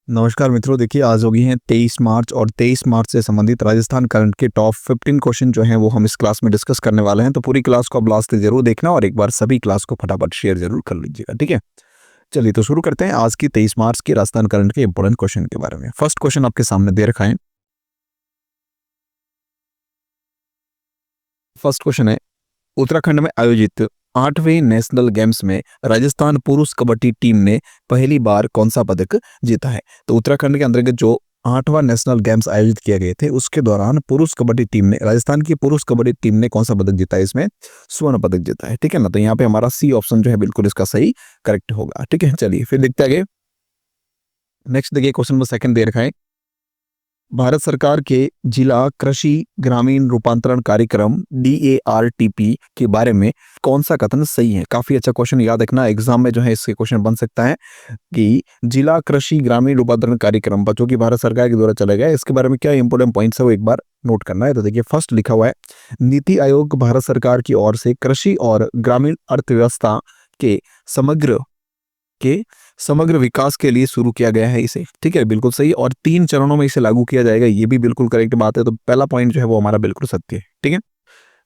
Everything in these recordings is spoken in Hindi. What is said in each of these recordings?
नमस्कार मित्रों, देखिए आज हो गई हैं 23 मार्च और 23 मार्च से संबंधित राजस्थान करंट के टॉप 15 क्वेश्चन जो हैं वो हम इस क्लास में डिस्कस करने वाले हैं। तो पूरी क्लास को आप लास्ट तक जरूर देखना और एक बार सभी क्लास को फटाफट शेयर जरूर कर लीजिएगा, ठीक है। चलिए तो शुरू करते हैं आज की 23 मार्च की राजस्थान करंट के इंपॉर्टेंट क्वेश्चन के बारे में। फर्स्ट क्वेश्चन आपके सामने दे रखा है। फर्स्ट क्वेश्चन है, उत्तराखंड में आयोजित 8वें नेशनल गेम्स में राजस्थान पुरुष कबड्डी टीम ने पहली बार कौन सा पदक जीता है। तो उत्तराखंड के अंतर्गत जो 8वां नेशनल गेम्स आयोजित किए गए थे उसके दौरान पुरुष कबड्डी टीम ने, राजस्थान की पुरुष कबड्डी टीम ने कौन सा पदक जीता है। इसमें स्वर्ण पदक जीता है, ठीक है ना। तो यहाँ पे हमारा सी ऑप्शन जो है बिल्कुल इसका सही करेक्ट होगा, ठीक है। चलिए फिर देखते आगे। नेक्स्ट देखिए, क्वेश्चन नंबर सेकंड दे रखा है, भारत सरकार के जिला कृषि ग्रामीण रूपांतरण कार्यक्रम DARTP के बारे में कौन सा कथन सही है। काफी अच्छा क्वेश्चन, याद रखना एग्जाम में जो है इसके क्वेश्चन बन सकता है कि जिला कृषि ग्रामीण रूपांतरण कार्यक्रम जो कि भारत सरकार के द्वारा चला गया है, इसके बारे में क्या इंपोर्टेंट पॉइंट्स है वो एक बार नोट करना है। तो देखिए फर्स्ट लिखा हुआ है, नीति आयोग भारत सरकार की ओर से कृषि और ग्रामीण अर्थव्यवस्था के समग्र के समग्र विकास के लिए शुरू किया गया है इसे, ठीक है, बिल्कुल सही। और 3 चरणों में इसे लागू किया जाएगा, ये भी बिल्कुल करेक्ट बात है। तो पहला पॉइंट जो है वो हमारा बिल्कुल सत्य है, ठीक है।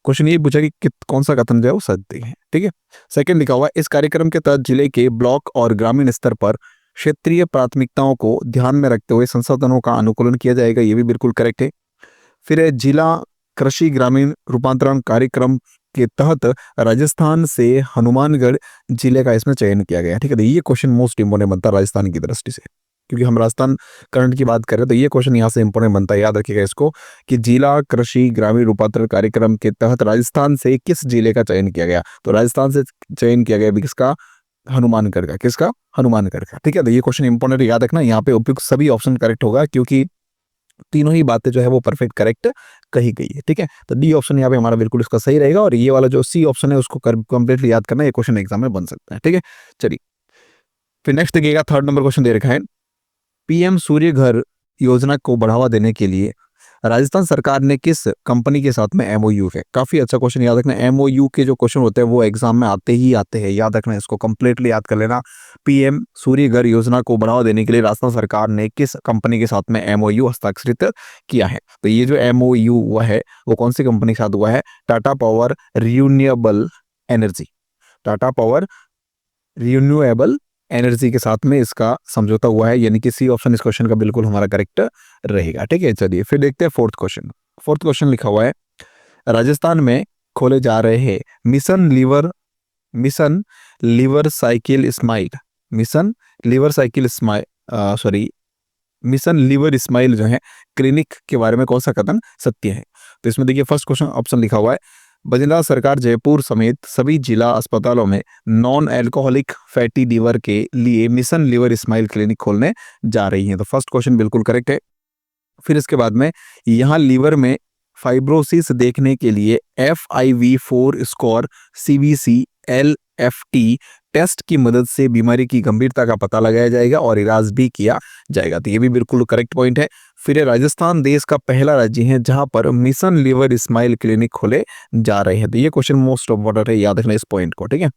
क्वेश्चन ये पूछा कि कौन सा कथन जो है वो सत्य है, ठीक है। सेकंड लिखा हुआ है, इस कार्यक्रम के तहत जिले के ब्लॉक और ग्रामीण स्तर पर क्षेत्रीय प्राथमिकताओं को ध्यान में रखते हुए संसाधनों का अनुकूलन किया जाएगा, ये भी बिल्कुल करेक्ट है। फिर है, जिला कृषि ग्रामीण रूपांतरण कार्यक्रम के तहत राजस्थान से हनुमानगढ़ जिले का इसमें चयन किया गया, ठीक है। तो ये क्वेश्चन मोस्ट इंपोर्टेंट बनता है राजस्थान की दृष्टि से, क्योंकि हम राजस्थान करंट की बात कर रहे हैं। तो ये क्वेश्चन यहाँ से इंपोर्टेंट बनता है, याद रखिएगा इसको कि जिला कृषि ग्रामीण रूपांतरण कार्यक्रम के तहत राजस्थान से किस जिले का चयन किया गया। तो राजस्थान से चयन किया गया किसका, हनुमानगढ़ का। किसका, हनुमानगढ़ का, ठीक है। तो ये क्वेश्चन इंपोर्टेंट, याद रखना। यहाँ पे उपयुक्त सभी ऑप्शन करेक्ट होगा क्योंकि तीनों ही बातें जो है वो परफेक्ट करेक्ट कही गई है, ठीक है। तो डी ऑप्शन यहाँ पे हमारा बिल्कुल इसका सही रहेगा और ये वाला जो सी ऑप्शन है उसको कंप्लीटली याद करना, ये क्वेश्चन एग्जाम में बन सकता है, ठीक है। चलिए फिर नेक्स्ट देखिएगा, थर्ड नंबर क्वेश्चन दे रखा है, पीएम सूर्य घर योजना को बढ़ावा देने के लिए राजस्थान सरकार ने किस कंपनी के साथ में MOU है। काफी अच्छा क्वेश्चन, याद रखना। MOU के जो क्वेश्चन होते हैं वो एग्जाम में आते ही आते हैं, याद रखना, इसको कंप्लीटली याद कर लेना। पीएम सूर्य घर योजना को बढ़ावा देने के लिए राजस्थान सरकार ने किस कंपनी के साथ में MOU हस्ताक्षरित किया है। तो ये जो MOU हुआ है वो कौन सी कंपनी के साथ हुआ है, Tata power renewable energy, Tata power renewable energy के साथ में इसका समझौता हुआ है, यानी कि सी ऑप्शन इस क्वेश्चन का बिल्कुल हमारा करेक्ट रहेगा, ठीक है। चलिए फिर देखते हैं फोर्थ क्वेश्चन। फोर्थ क्वेश्चन लिखा हुआ है, राजस्थान में खोले जा रहे हैं mission liver cycle smile, mission liver cycle smile sorry mission liver smile जो है क्लिनिक के बारे में कौन सा कथन सत्य है। तो इसमें देखिए फर्स्ट क्वेश्चन ऑप्शन लिखा हुआ है, बजिंदा सरकार जयपुर समेत सभी जिला अस्पतालों में नॉन एल्कोहलिक फैटी लीवर के लिए मिशन लीवर स्माइल क्लिनिक खोलने जा रही है। तो फर्स्ट क्वेश्चन बिल्कुल करेक्ट है। फिर इसके बाद में यहाँ लीवर में फाइब्रोसिस देखने के लिए FIV4 score CBC LFT test की मदद से बीमारी की गंभीरता का पता लगाया जाएगा और इलाज भी किया जाएगा। तो ये भी बिल्कुल करेक्ट पॉइंट है। फिर राजस्थान देश का पहला राज्य है जहां पर मिशन लीवर स्माइल क्लिनिक खोले जा रहे हैं। तो ये क्वेश्चन मोस्ट इंपोर्टेंट है, याद रखना इस पॉइंट को, ठीक है।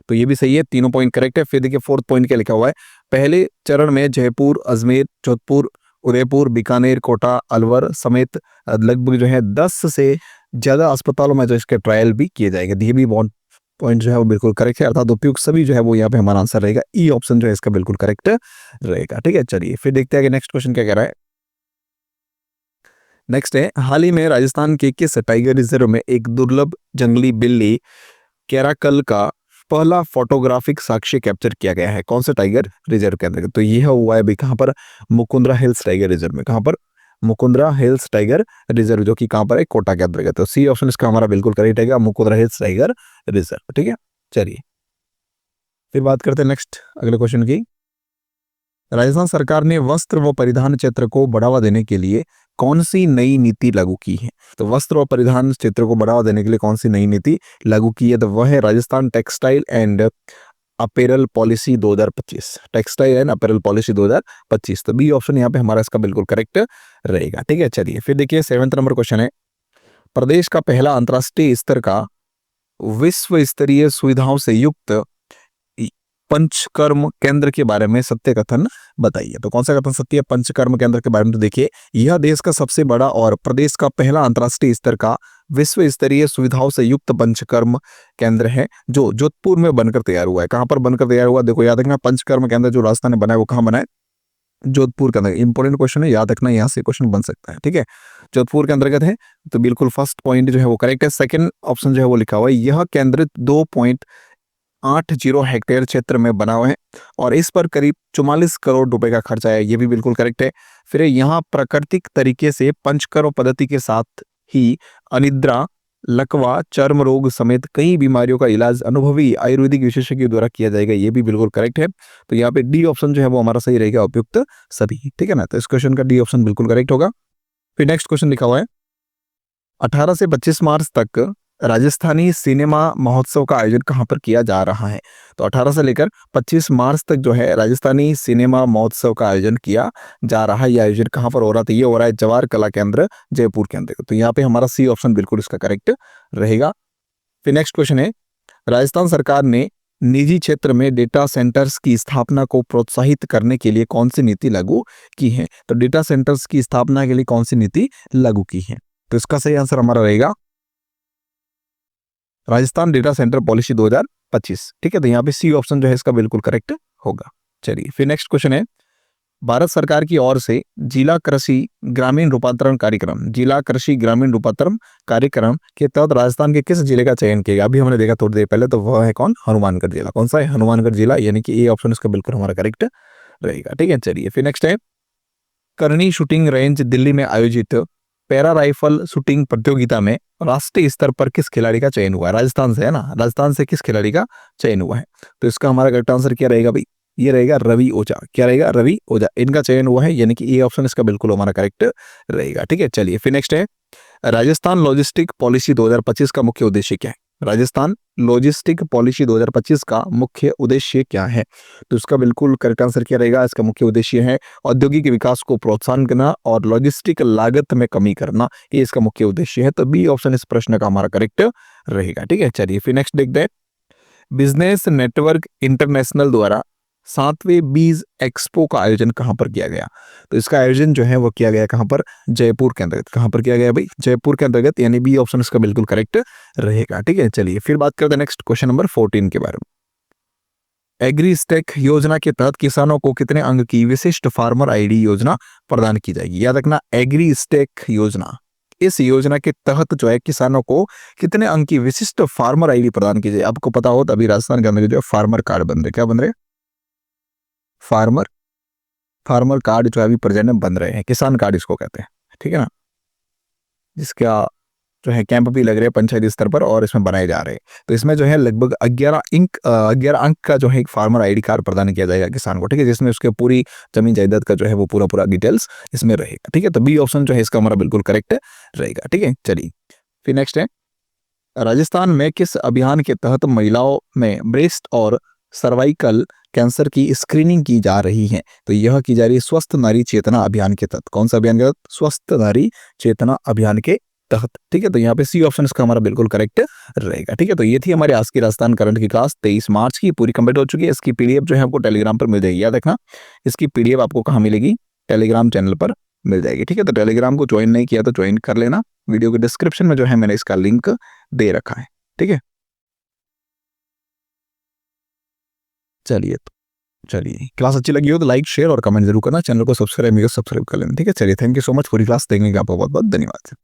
तो ये भी सही है, तीनों पॉइंट करेक्ट है। फिर देखिए फोर्थ पॉइंट क्या लिखा हुआ है, पहले चरण में जयपुर, अजमेर, जोधपुर, उदयपुर, बीकानेर, कोटा, अलवर समेत लगभग जो है 10 से ज्यादा अस्पतालों में जो इसके ट्रायल भी किए जाएंगे। ये भी पॉइंट जो है वो बिल्कुल करेक्ट है, अर्थात उपयुक्त सभी जो है वो यहाँ पे हमारा आंसर रहेगा। ई ऑप्शन जो है इसका बिल्कुल करेक्ट रहेगा, ठीक है। चलिए फिर देखते हैं कि नेक्स्ट क्वेश्चन क्या कह रहा है। नेक्स्ट है, हाल ही में राजस्थान के किस टाइगर रिजर्व में एक दुर्लभ जंगली बिल्ली कैराकल का पहला फोटोग्राफिक साक्ष्य कैप्चर किया गया है। कौन से टाइगर रिजर्व के अंदर। तो यह हुआ है भी कहां पर, मुकुंदरा हिल्स टाइगर रिजर्व में। कहां पर, मुकुंदरा हिल्स टाइगर रिजर्व, जो कि कहां पर है, कोटा के अंतर्गत। तो सी ऑप्शन इसका हमारा बिल्कुल करेक्ट है, मुकुंदरा हिल्स टाइगर रिजर्व, ठीक है। चलिए फिर बात करते हैं नेक्स्ट अगले क्वेश्चन की। राजस्थान सरकार ने वस्त्र व परिधान क्षेत्र को बढ़ावा देने के लिए कौन सी नई नीति लागू की है। तो वस्त्र और परिधान क्षेत्र को बढ़ावा देने के लिए कौन सी नई नीति लागू की है, तो वह है Rajasthan textile and apparel policy 2025, textile and apparel policy 2025। तो बी ऑप्शन यहाँ पे हमारा इसका बिल्कुल करेक्ट रहेगा, ठीक है। चलिए फिर देखिए 7th नंबर क्वेश्चन है, प्रदेश का पहला अंतरराष्ट्रीय स्तर का विश्व स्तरीय सुविधाओं से युक्त पंचकर्म केंद्र के बारे में सत्य कथन बताइए। तो कौन सा कथन सत्य है पंचकर्म केंद्र के बारे में? तो देखिए, यह देश का सबसे बड़ा और प्रदेश का पहला अंतर्राष्ट्रीय स्तर का विश्व स्तरीय सुविधाओं से युक्त पंचकर्म केंद्र है, जो जोधपुर में बनकर तैयार हुआ है। कहां पर बनकर तैयार हुआ? देखो याद रखना, पंचकर्म केंद्र जो राजस्थान ने बनाया वो कहां बना है? जोधपुर के अंदर। इंपॉर्टेंट क्वेश्चन है, याद रखना, यहाँ से क्वेश्चन बन सकता है। ठीक है, जोधपुर के अंतर्गत है, तो बिल्कुल फर्स्ट पॉइंट जो है वो करेक्ट है। सेकंड ऑप्शन जो है वो लिखा हुआ है, यह केंद्र 2.80 हेक्टेयर क्षेत्र में बना हुआ है और इस पर करीब 44 करोड़ रुपए का खर्चा है, ये भी बिल्कुल करेक्ट है। फिर यहाँ प्राकृतिक तरीके से पंचकर्म पद्धति के साथ ही अनिद्रा, लकवा, चर्म रोग समेत कई बीमारियों का इलाज अनुभवी आयुर्वेदिक विशेषज्ञों द्वारा किया जाएगा, ये भी बिल्कुल करेक्ट है। तो यहाँ पे डी ऑप्शन जो है वो हमारा सही रहेगा, उपयुक्त सभी। ठीक है ना, तो इस क्वेश्चन का डी ऑप्शन बिल्कुल करेक्ट होगा। फिर नेक्स्ट क्वेश्चन लिखा हुआ है, 18 से 25 मार्च तक राजस्थानी सिनेमा महोत्सव का आयोजन कहां पर किया जा रहा है? तो 18 से लेकर 25 मार्च तक जो है राजस्थानी सिनेमा महोत्सव का आयोजन किया जा रहा है। यह आयोजन कहां पर हो रहा था? ये हो रहा है जवाहर कला केंद्र जयपुर के अंदर। तो यहाँ पे हमारा सी ऑप्शन बिल्कुल इसका करेक्ट रहेगा। फिर नेक्स्ट क्वेश्चन है, राजस्थान सरकार ने निजी क्षेत्र में डेटा सेंटर्स की स्थापना को प्रोत्साहित करने के लिए कौन सी नीति लागू की है? तो डेटा सेंटर्स की स्थापना के लिए कौन सी नीति लागू की है? तो इसका सही आंसर हमारा रहेगा राजस्थान डेटा सेंटर पॉलिसी 2025। ठीक है, तो यहाँ पे सी ऑप्शन जो है इसका बिल्कुल करेक्ट होगा। चलिए, फिर नेक्स्ट क्वेश्चन है, भारत सरकार की ओर से जिला कृषि ग्रामीण रूपांतरण कार्यक्रम के तहत राजस्थान के किस जिले का चयन किया गया? अभी हमने देखा थोड़ी देर पहले, तो वह है कौन? हनुमानगढ़ जिला। कौन सा है? हनुमानगढ़ जिला, यानी कि ए ऑप्शन इसका बिल्कुल हमारा करेक्ट रहेगा। ठीक है, चलिए फिर नेक्स्ट है, करनी शूटिंग रेंज दिल्ली में आयोजित पैरा राइफल शूटिंग प्रतियोगिता में राष्ट्रीय स्तर पर किस खिलाड़ी का चयन हुआ है? राजस्थान से है ना, राजस्थान से किस खिलाड़ी का चयन हुआ है? तो इसका हमारा करेक्ट आंसर क्या रहेगा भाई? ये रहेगा रवि ओझा। क्या रहेगा? रवि ओझा, इनका चयन हुआ है, यानी कि ए ऑप्शन इसका बिल्कुल हमारा करेक्ट रहेगा। ठीक है, चलिए फिर नेक्स्ट है, राजस्थान लॉजिस्टिक पॉलिसी 2025 का मुख्य उद्देश्य क्या है? राजस्थान लॉजिस्टिक पॉलिसी 2025 का मुख्य उद्देश्य क्या है? तो इसका बिल्कुल करेक्ट आंसर क्या रहेगा? इसका मुख्य उद्देश्य है औद्योगिक विकास को प्रोत्साहन करना और लॉजिस्टिक लागत में कमी करना, ये इसका मुख्य उद्देश्य है। तो बी ऑप्शन इस प्रश्न का हमारा करेक्ट रहेगा। ठीक है, चलिए फिर नेक्स्ट देखते हैं, बिजनेस नेटवर्क इंटरनेशनल द्वारा 7वें बीज एक्सपो का आयोजन कहां पर किया गया? तो इसका आयोजन जो है वो किया गया कहां पर? जयपुर के अंतर्गत। कहां पर किया गया भाई? जयपुर के अंतर्गत, यानी बी ऑप्शन इसका बिल्कुल करेक्ट रहेगा। ठीक है, चलिए फिर बात करते हैं नेक्स्ट क्वेश्चन नंबर 14 के बारे में। एग्री स्टेक योजना के तहत किसानों को कितने अंक की विशिष्ट फार्मर आईडी योजना प्रदान की जाएगी? याद रखना, एग्री स्टेक योजना, इस योजना के तहत जो है किसानों को कितने अंक की विशिष्ट फार्मर आईडी प्रदान की जाए? आपको पता हो, अभी राजस्थान के अंदर जो है फार्मर कार्ड बन रहे, क्या बन रहे? फार्मर कार्ड जो है अभी प्रेजेंट में बन रहे हैं, किसान कार्ड इसको कहते हैं। ठीक है ना, जिसका जो है कैंप भी लग रहे हैं पंचायती स्तर पर और इसमें बनाए जा रहे हैं। तो इसमें जो है लगभग 11 अंक का जो है एक फार्मर आईडी कार्ड प्रदान किया जाएगा किसान को। ठीक है, जिसमें उसके पूरी जमीन जायदाद का जो है वो पूरा डिटेल्स इसमें रहेगा। ठीक है, तो बी ऑप्शन जो है इसका हमारा बिल्कुल करेक्ट रहेगा। ठीक है, चलिए फिर नेक्स्ट है, राजस्थान में किस अभियान के तहत महिलाओं में ब्रेस्ट और सर्वाइकल कैंसर की स्क्रीनिंग की जा रही है? तो यह की जा रही है स्वस्थ नारी चेतना अभियान के तहत। कौन सा अभियान के तहत? स्वस्थ नारी चेतना अभियान के तहत। ठीक है, तो यहाँ पे सी ऑप्शन इसका हमारा बिल्कुल करेक्ट रहेगा। ठीक है, तो ये थी हमारी आज की राजस्थान करंट की क्लास 23 मार्च की, पूरी कंप्लीट हो चुकी है। इसकी पीडीएफ जो है आपको टेलीग्राम पर मिल जाएगी। याद रखना, इसकी पीडीएफ आपको कहाँ मिलेगी? टेलीग्राम चैनल पर मिल जाएगी। ठीक है, तो टेलीग्राम को ज्वाइन नहीं किया तो ज्वाइन कर लेना, वीडियो के डिस्क्रिप्शन में जो है मैंने इसका लिंक दे रखा है। ठीक है, चलिए क्लास अच्छी लगी हो तो लाइक शेयर और कमेंट जरूर करना, चैनल को सब्सक्राइब कर लेना। ठीक है, चलिए थैंक यू सो मच, पूरी क्लास देखने का आपको बहुत बहुत धन्यवाद।